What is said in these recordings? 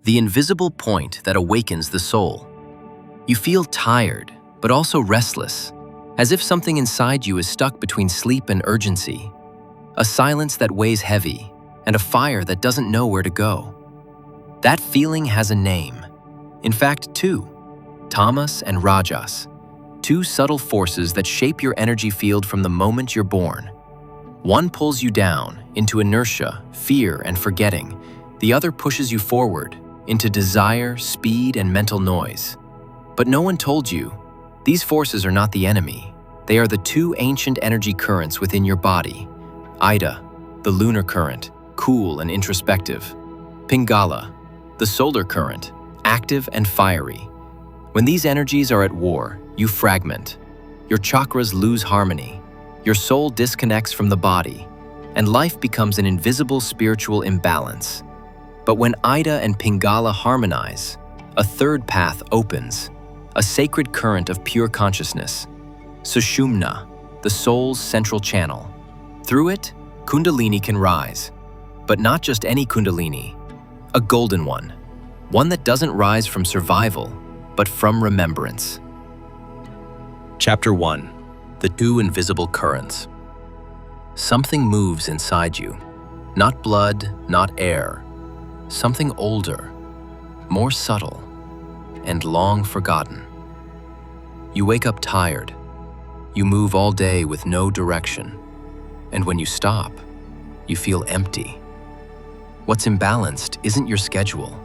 the invisible point that awakens the soul. You feel tired, but also restless, as if something inside you is stuck between sleep and urgency, a silence that weighs heavy, and a fire that doesn't know where to go. That feeling has a name. In fact, two: Tamas and Rajas, two subtle forces that shape your energy field from the moment you're born. One pulls you down into inertia, fear, and forgetting. The other pushes you forward into desire, speed, and mental noise. But no one told you, these forces are not the enemy. They are the two ancient energy currents within your body. Ida, the lunar current, cool and introspective. Pingala, the solar current, active and fiery. When these energies are at war, you fragment. Your chakras lose harmony. Your soul disconnects from the body, and life becomes an invisible spiritual imbalance. But when Ida and Pingala harmonize, a third path opens, a sacred current of pure consciousness. Sushumna, the soul's central channel. Through it, Kundalini can rise. But not just any Kundalini, a golden one that doesn't rise from survival, but from remembrance. Chapter 1. The two invisible currents. Something moves inside you. Not blood, not air. Something older, more subtle, and long forgotten. You wake up tired. You move all day with no direction. And when you stop, you feel empty. What's imbalanced isn't your schedule.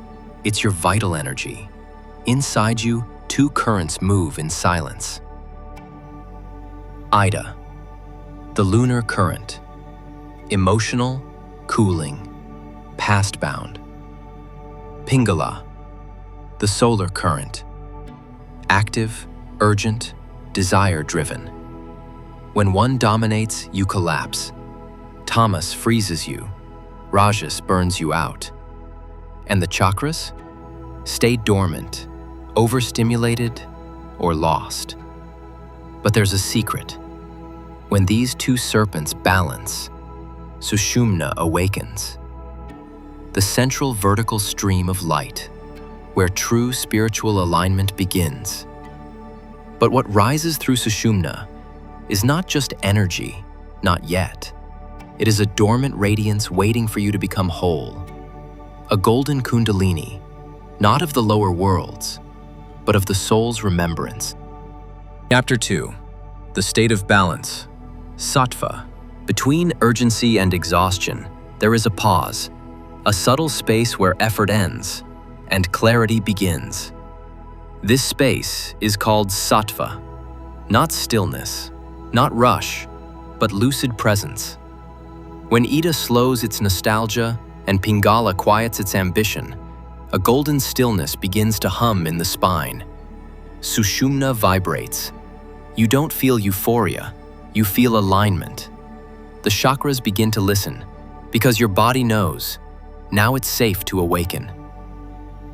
It's your vital energy. Inside you, two currents move in silence. Ida, the lunar current. Emotional, cooling, past-bound. Pingala, the solar current. Active, urgent, desire-driven. When one dominates, you collapse. Tamas freezes you. Rajas burns you out. And the chakras? Stay dormant, overstimulated, or lost. But there's a secret. When these two serpents balance, Sushumna awakens. The central vertical stream of light, where true spiritual alignment begins. But what rises through Sushumna is not just energy, not yet. It is a dormant radiance waiting for you to become whole. A golden Kundalini, not of the lower worlds, but of the soul's remembrance. Chapter 2. The state of balance. Sattva. Between urgency and exhaustion, there is a pause, a subtle space where effort ends and clarity begins. This space is called sattva, not stillness, not rush, but lucid presence. When Ida slows its nostalgia and Pingala quiets its ambition, a golden stillness begins to hum in the spine. Sushumna vibrates. You don't feel euphoria, you feel alignment. The chakras begin to listen, because your body knows, now it's safe to awaken.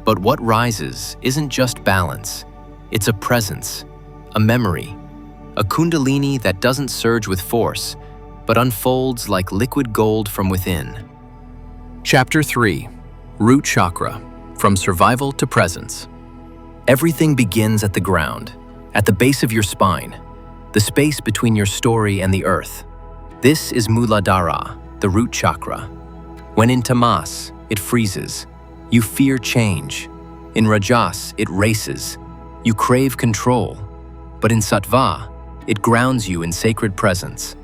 But what rises isn't just balance, it's a presence, a memory, a Kundalini that doesn't surge with force, but unfolds like liquid gold from within. Chapter 3. Root Chakra. From survival to presence. Everything begins at the ground, at the base of your spine, the space between your story and the earth. This is Muladhara, the root chakra. When in Tamas, it freezes. You fear change. In Rajas, it races. You crave control. But in Sattva, it grounds you in sacred presence.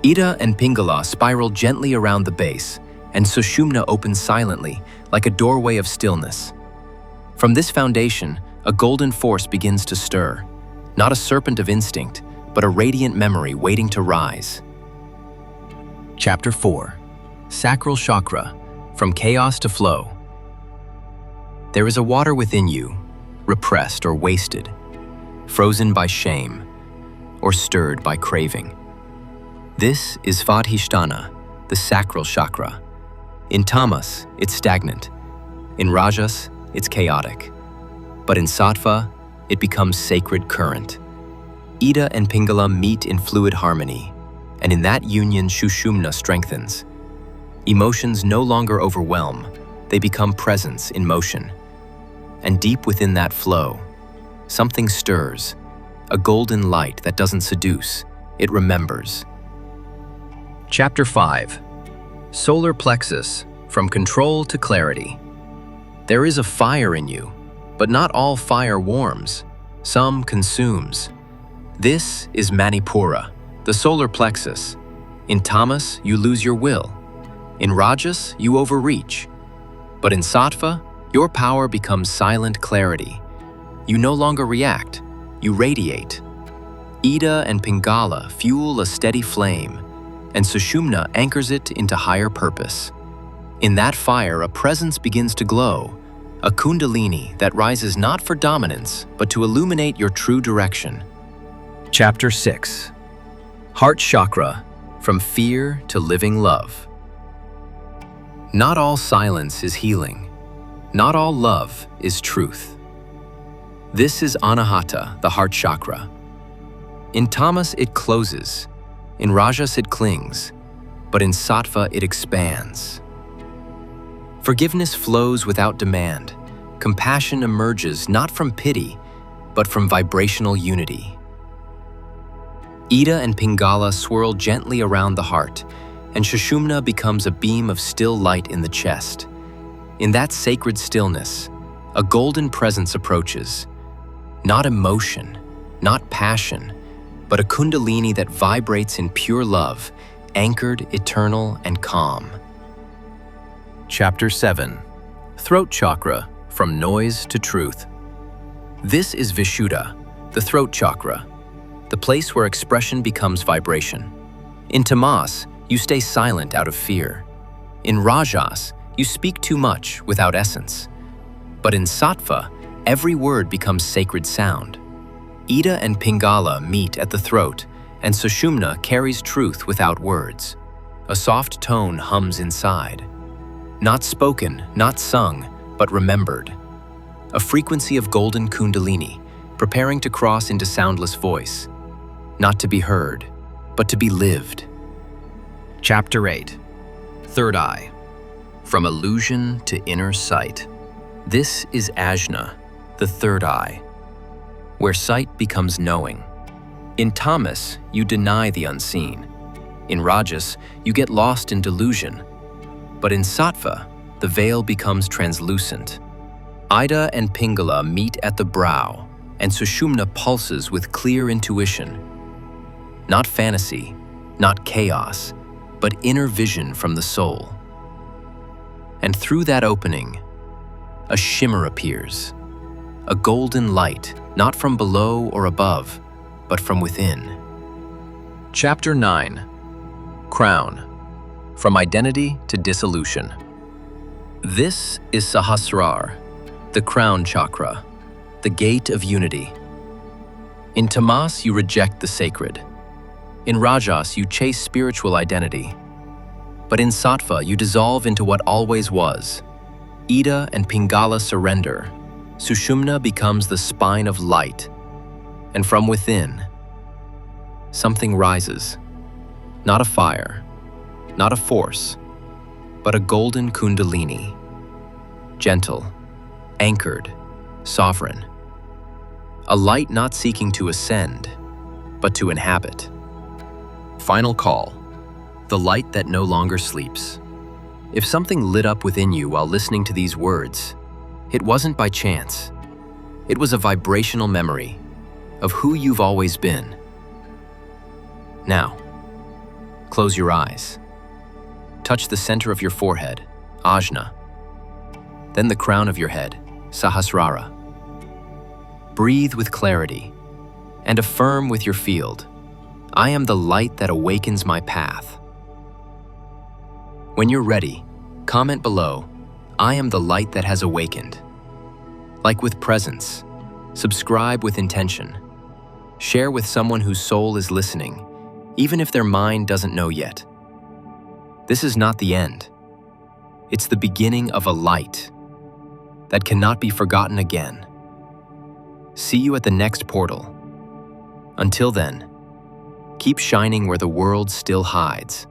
Ida and Pingala spiral gently around the base, and Sushumna opens silently, like a doorway of stillness. From this foundation, a golden force begins to stir, not a serpent of instinct, but a radiant memory waiting to rise. Chapter 4. Sacral Chakra. From chaos to flow. There is a water within you, repressed or wasted, frozen by shame, or stirred by craving. This is Svadhisthana, the sacral chakra. In Tamas, it's stagnant. In Rajas, it's chaotic. But in Sattva, it becomes sacred current. Ida and Pingala meet in fluid harmony, and in that union Sushumna strengthens. Emotions no longer overwhelm, They become presence in motion. And deep within that flow, something stirs, a golden light that doesn't seduce, it remembers. Chapter 5. Solar Plexus, From Control to Clarity. There is a fire in you, but not all fire warms. Some consumes. This is Manipura, the solar plexus. In Tamas, you lose your will. In Rajas, you overreach. But in Sattva, your power becomes silent clarity. You no longer react, you radiate. Ida and Pingala fuel a steady flame, and Sushumna anchors it into higher purpose. In that fire, a presence begins to glow, a Kundalini that rises not for dominance, but to illuminate your true direction. Chapter 6. Heart Chakra, From Fear to Living Love. Not all silence is healing. Not all love is truth. This is Anahata, the heart chakra. In Tamas it closes, in Rajas it clings, but in Sattva it expands. Forgiveness flows without demand. Compassion emerges not from pity, but from vibrational unity. Ida and Pingala swirl gently around the heart, and Sushumna becomes a beam of still light in the chest. In that sacred stillness, a golden presence approaches. Not emotion, not passion, but a Kundalini that vibrates in pure love, anchored, eternal, and calm. Chapter 7. Throat Chakra, From Noise to Truth. This is Vishuddha, the throat chakra, the place where expression becomes vibration. In Tamas, you stay silent out of fear. In Rajas, you speak too much without essence. But in Sattva, every word becomes sacred sound. Ida and Pingala meet at the throat, and Sushumna carries truth without words. A soft tone hums inside. Not spoken, not sung, but remembered. A frequency of Golden Kundalini, preparing to cross into soundless voice. Not to be heard, but to be lived. Chapter 8. Third Eye. From Illusion to Inner Sight. This is Ajna, the third eye, where sight becomes knowing. In Tamas, you deny the unseen. In Rajas, you get lost in delusion. But in Sattva, the veil becomes translucent. Ida and Pingala meet at the brow, and Sushumna pulses with clear intuition. Not fantasy, not chaos, but inner vision from the soul. And through that opening, a shimmer appears, a golden light, not from below or above, but from within. Chapter 9. Crown, From Identity to Dissolution. This is Sahasrar, the crown chakra, the gate of unity. In Tamas, you reject the sacred. In Rajas, you chase spiritual identity. But in Sattva, you dissolve into what always was. Ida and Pingala surrender. Sushumna becomes the spine of light. And from within, something rises. Not a fire, not a force, but a golden Kundalini. Gentle, anchored, sovereign. A light not seeking to ascend, but to inhabit. Final call. The light that no longer sleeps. If something lit up within you while listening to these words, it wasn't by chance. It was a vibrational memory of who you've always been. Now, close your eyes. Touch the center of your forehead, Ajna. Then the crown of your head, Sahasrara. Breathe with clarity and affirm with your field, I am the light that awakens my path. When you're ready, comment below, I am the light that has awakened. Like with presence, subscribe with intention. Share with someone whose soul is listening, even if their mind doesn't know yet. This is not the end. It's the beginning of a light that cannot be forgotten again. See you at the next portal. Until then, keep shining where the world still hides.